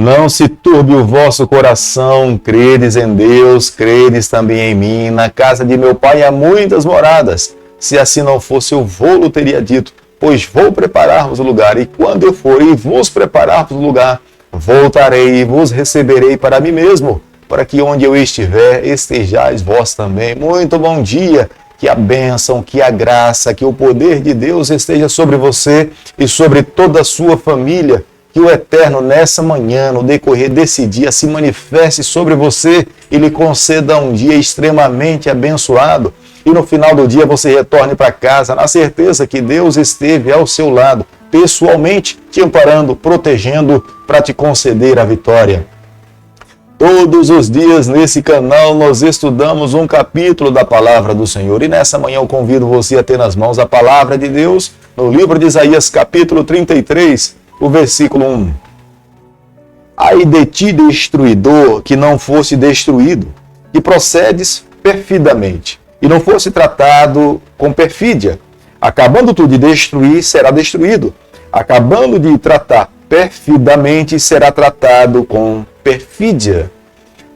Não se turbe o vosso coração, credes em Deus, credes também em mim. Na casa de meu pai há muitas moradas. Se assim não fosse, eu vou-lo teria dito, pois vou preparar-vos o lugar. E quando eu for e vos preparar-vos o lugar, voltarei e vos receberei para mim mesmo, para que onde eu estiver, estejais vós também. Muito bom dia, que a bênção, que a graça, que o poder de Deus esteja sobre você e sobre toda a sua família. Que o Eterno, nessa manhã, no decorrer desse dia, se manifeste sobre você e lhe conceda um dia extremamente abençoado. E no final do dia você retorne para casa na certeza que Deus esteve ao seu lado, pessoalmente, te amparando, protegendo, para te conceder a vitória. Todos os dias nesse canal nós estudamos um capítulo da Palavra do Senhor. E nessa manhã eu convido você a ter nas mãos a Palavra de Deus no livro de Isaías, capítulo 33, o versículo 1. Ai de ti, destruidor, que não fosse destruído, que procedes perfidamente, e não fosse tratado com perfídia. Acabando tu de destruir, será destruído. Acabando de tratar perfidamente, será tratado com perfídia.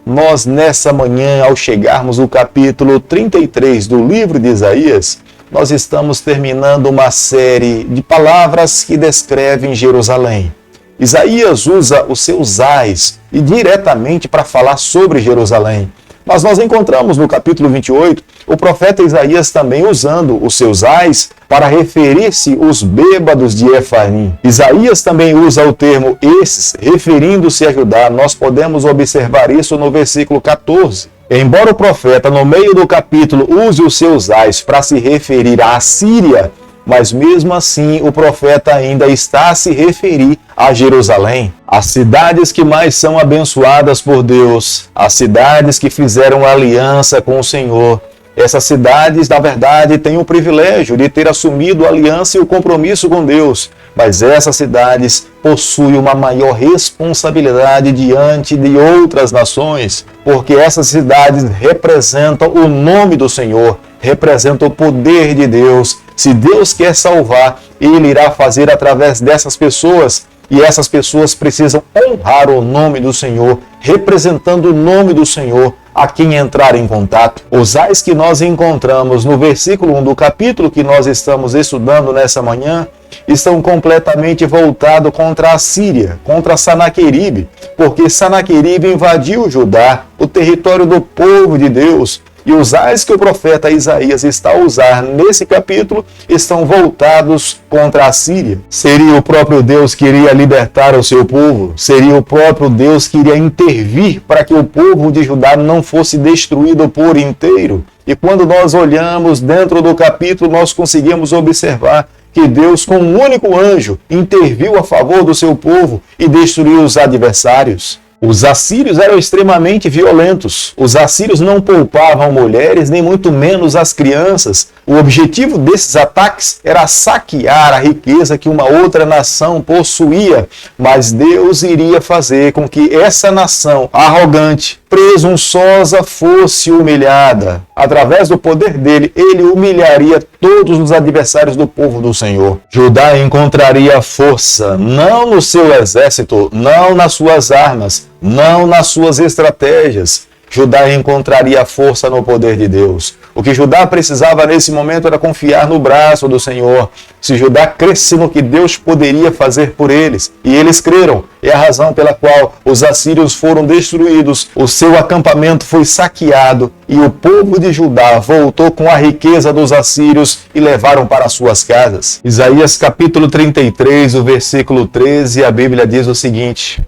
Nós, nessa manhã, ao chegarmos ao capítulo 33 do livro de Isaías, nós estamos terminando uma série de palavras que descrevem Jerusalém. Isaías usa os seus ais e diretamente para falar sobre Jerusalém. Mas nós encontramos no capítulo 28 o profeta Isaías também usando os seus ais para referir-se aos bêbados de Efarim. Isaías também usa o termo esses, referindo-se a Judá. Nós podemos observar isso no versículo 14. Embora o profeta, no meio do capítulo, use os seus ais para se referir à Síria, mas mesmo assim o profeta ainda está a se referir a Jerusalém. As cidades que mais são abençoadas por Deus, as cidades que fizeram aliança com o Senhor, essas cidades, na verdade, têm o privilégio de ter assumido a aliança e o compromisso com Deus, mas essas cidades possuem uma maior responsabilidade diante de outras nações, porque essas cidades representam o nome do Senhor, representam o poder de Deus. Se Deus quer salvar, Ele irá fazer através dessas pessoas, e essas pessoas precisam honrar o nome do Senhor, representando o nome do Senhor a quem entrar em contato. Os ais que nós encontramos no versículo 1 do capítulo que nós estamos estudando nessa manhã, estão completamente voltados contra a Síria, contra Sanaqueribe, porque Sanaqueribe invadiu Judá, o território do povo de Deus. E os ais que o profeta Isaías está a usar nesse capítulo estão voltados contra a Síria. Seria o próprio Deus que iria libertar o seu povo? Seria o próprio Deus que iria intervir para que o povo de Judá não fosse destruído por inteiro? E quando nós olhamos dentro do capítulo, nós conseguimos observar que Deus, com um único anjo, interviu a favor do seu povo e destruiu os adversários. Os assírios eram extremamente violentos. Os assírios não poupavam mulheres, nem muito menos as crianças. O objetivo desses ataques era saquear a riqueza que uma outra nação possuía. Mas Deus iria fazer com que essa nação arrogante, presunçosa, fosse humilhada. Através do poder dele, ele humilharia todos os adversários do povo do Senhor. Judá encontraria força, não no seu exército, não nas suas armas, não nas suas estratégias. Judá encontraria força no poder de Deus. O que Judá precisava nesse momento era confiar no braço do Senhor. Se Judá cresce no que Deus poderia fazer por eles, e eles creram, é a razão pela qual os assírios foram destruídos, o seu acampamento foi saqueado, e o povo de Judá voltou com a riqueza dos assírios e levaram para suas casas. Isaías capítulo 33, o versículo 13, a Bíblia diz o seguinte: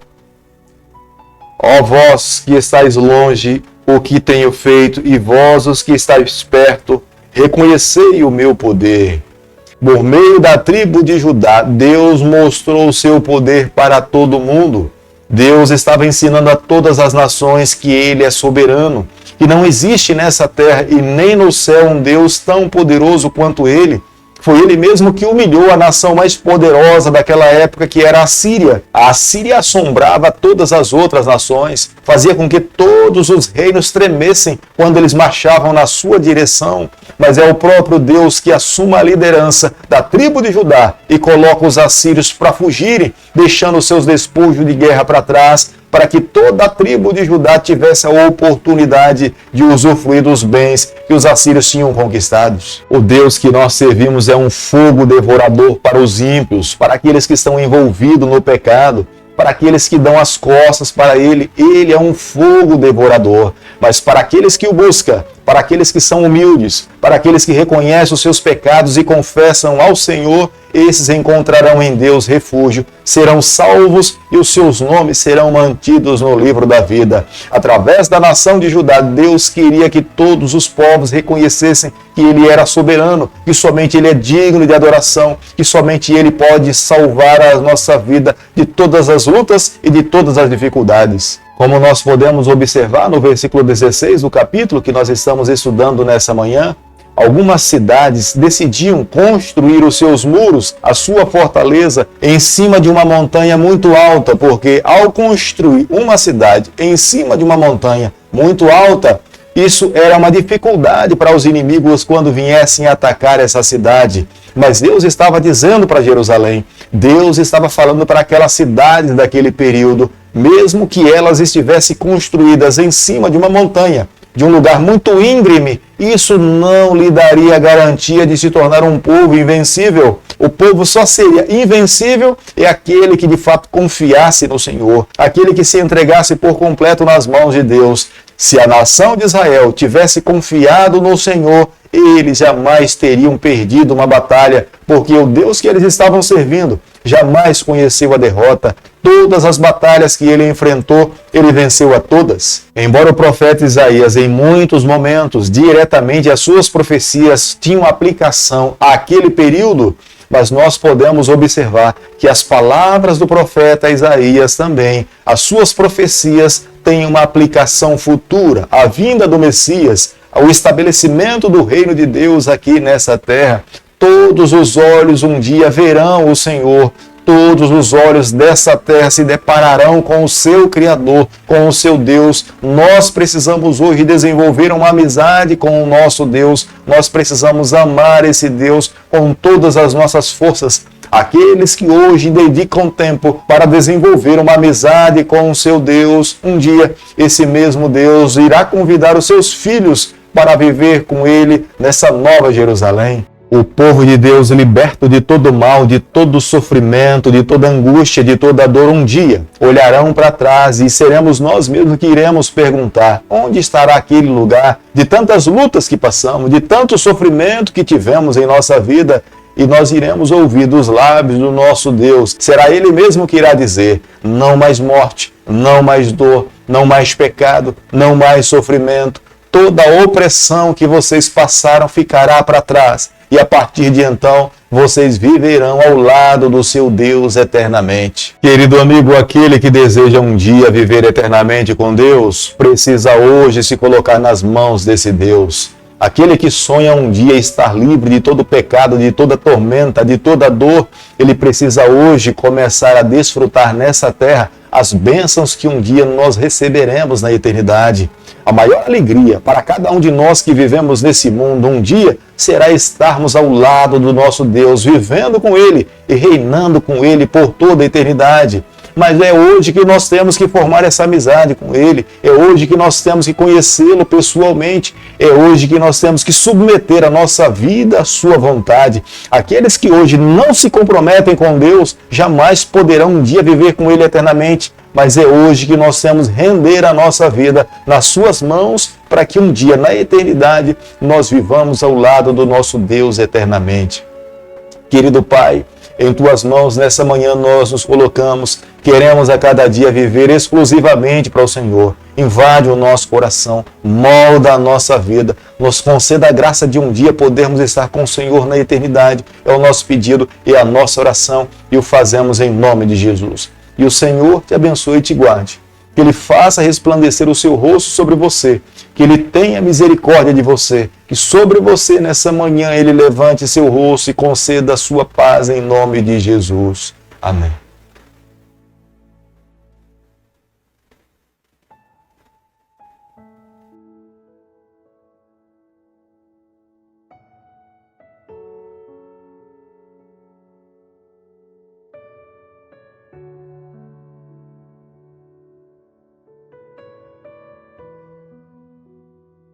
ó vós que estáis longe, o que tenho feito, e vós os que estáis perto, reconhecei o meu poder. Por meio da tribo de Judá, Deus mostrou o seu poder para todo mundo. Deus estava ensinando a todas as nações que Ele é soberano, que não existe nessa terra e nem no céu um Deus tão poderoso quanto Ele. Foi ele mesmo que humilhou a nação mais poderosa daquela época, que era a Síria. A Síria assombrava todas as outras nações, fazia com que todos os reinos tremessem quando eles marchavam na sua direção. Mas é o próprio Deus que assume a liderança da tribo de Judá e coloca os assírios para fugirem, deixando seus despojos de guerra para trás, para que toda a tribo de Judá tivesse a oportunidade de usufruir dos bens que os assírios tinham conquistados. O Deus que nós servimos é um fogo devorador para os ímpios, para aqueles que estão envolvidos no pecado, para aqueles que dão as costas para Ele. Ele é um fogo devorador, mas para aqueles que o buscam, para aqueles que são humildes, para aqueles que reconhecem os seus pecados e confessam ao Senhor, esses encontrarão em Deus refúgio, serão salvos e os seus nomes serão mantidos no livro da vida. Através da nação de Judá, Deus queria que todos os povos reconhecessem que Ele era soberano, que somente Ele é digno de adoração, que somente Ele pode salvar a nossa vida de todas as lutas e de todas as dificuldades. Como nós podemos observar no versículo 16 do capítulo que nós estamos estudando nessa manhã, algumas cidades decidiam construir os seus muros, a sua fortaleza, em cima de uma montanha muito alta, porque ao construir uma cidade em cima de uma montanha muito alta, isso era uma dificuldade para os inimigos quando viessem atacar essa cidade. Mas Deus estava dizendo para Jerusalém, Deus estava falando para aquelas cidades daquele período, mesmo que elas estivessem construídas em cima de uma montanha, de um lugar muito íngreme, isso não lhe daria a garantia de se tornar um povo invencível. O povo só seria invencível é aquele que de fato confiasse no Senhor, aquele que se entregasse por completo nas mãos de Deus. Se a nação de Israel tivesse confiado no Senhor, eles jamais teriam perdido uma batalha, porque o Deus que eles estavam servindo jamais conheceu a derrota. Todas as batalhas que ele enfrentou, ele venceu a todas. Embora o profeta Isaías, em muitos momentos, diretamente as suas profecias tinham aplicação àquele período, mas nós podemos observar que as palavras do profeta Isaías também, as suas profecias, têm uma aplicação futura, a vinda do Messias, o estabelecimento do reino de Deus aqui nessa terra. Todos os olhos um dia verão o Senhor, todos os olhos dessa terra se depararão com o seu Criador, com o seu Deus. Nós precisamos hoje desenvolver uma amizade com o nosso Deus, nós precisamos amar esse Deus com todas as nossas forças. Aqueles que hoje dedicam tempo para desenvolver uma amizade com o seu Deus, um dia esse mesmo Deus irá convidar os seus filhos para viver com ele nessa nova Jerusalém. O povo de Deus, liberto de todo mal, de todo sofrimento, de toda angústia, de toda dor, um dia olharão para trás e seremos nós mesmos que iremos perguntar: onde estará aquele lugar de tantas lutas que passamos, de tanto sofrimento que tivemos em nossa vida? E nós iremos ouvir dos lábios do nosso Deus. Será Ele mesmo que irá dizer: não mais morte, não mais dor, não mais pecado, não mais sofrimento. Toda a opressão que vocês passaram ficará para trás. E a partir de então, vocês viverão ao lado do seu Deus eternamente. Querido amigo, aquele que deseja um dia viver eternamente com Deus, precisa hoje se colocar nas mãos desse Deus. Aquele que sonha um dia estar livre de todo pecado, de toda tormenta, de toda dor, ele precisa hoje começar a desfrutar nessa terra as bênçãos que um dia nós receberemos na eternidade. A maior alegria para cada um de nós que vivemos nesse mundo um dia será estarmos ao lado do nosso Deus, vivendo com Ele e reinando com Ele por toda a eternidade. Mas é hoje que nós temos que formar essa amizade com Ele, é hoje que nós temos que conhecê-lo pessoalmente, é hoje que nós temos que submeter a nossa vida à sua vontade. Aqueles que hoje não se comprometem com Deus, jamais poderão um dia viver com Ele eternamente, mas é hoje que nós temos que render a nossa vida nas suas mãos, para que um dia, na eternidade, nós vivamos ao lado do nosso Deus eternamente. Querido Pai, em Tuas mãos, nessa manhã, nós nos colocamos. Queremos a cada dia viver exclusivamente para o Senhor. Invade o nosso coração, molda a nossa vida. Nos conceda a graça de um dia podermos estar com o Senhor na eternidade. É o nosso pedido e a nossa oração, e o fazemos em nome de Jesus. E o Senhor te abençoe e te guarde. Que Ele faça resplandecer o seu rosto sobre você. que Ele tenha misericórdia de você, que sobre você nessa manhã Ele levante seu rosto e conceda a sua paz em nome de Jesus. Amém.